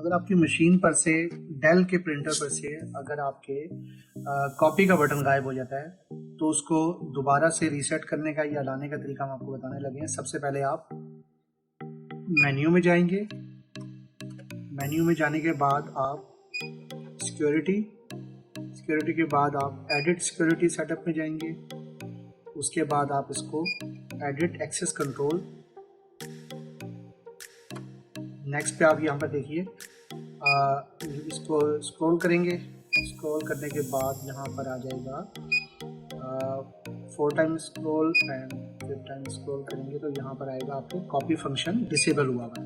अगर आपकी मशीन पर से, डेल के प्रिंटर पर से अगर आपके कॉपी का बटन गायब हो जाता है तो उसको दोबारा से रीसेट करने का या लाने का तरीका हम आपको बताने लगे हैं। सबसे पहले आप मेन्यू में जाएंगे। मेन्यू में जाने के बाद आप सिक्योरिटी के बाद आप एडिट सिक्योरिटी सेटअप में जाएंगे। उसके बाद आप इसको एडिट एक्सेस कंट्रोल, नेक्स्ट पे आप यहाँ पर देखिए इसको स्क्रॉल करेंगे। स्क्रॉल करने के बाद यहाँ पर आ जाएगा 4 time scroll and 5 time scroll करेंगे तो यहाँ पर आएगा आपके कॉपी फंक्शन डिसेबल हुआ है।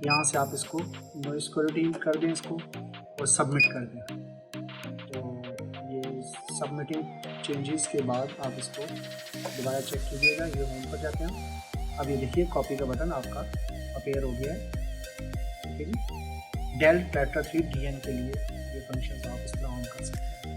यहाँ से आप इसको नो सिक्योरिटी कर दें इसको और सबमिट कर दें। तो ये सबमिटिंग चेंजेस के बाद आप इसको दोबारा चेक कीजिएगा। ये होम पर जाते हैं। अब ये देखिए कॉपी का बटन आपका अपेयर हो गया है। ठीक है जी। डेल ट्रैक्टर 3 DN के लिए ये फंक्शन आप इस तरह ऑन कर सकते हैं।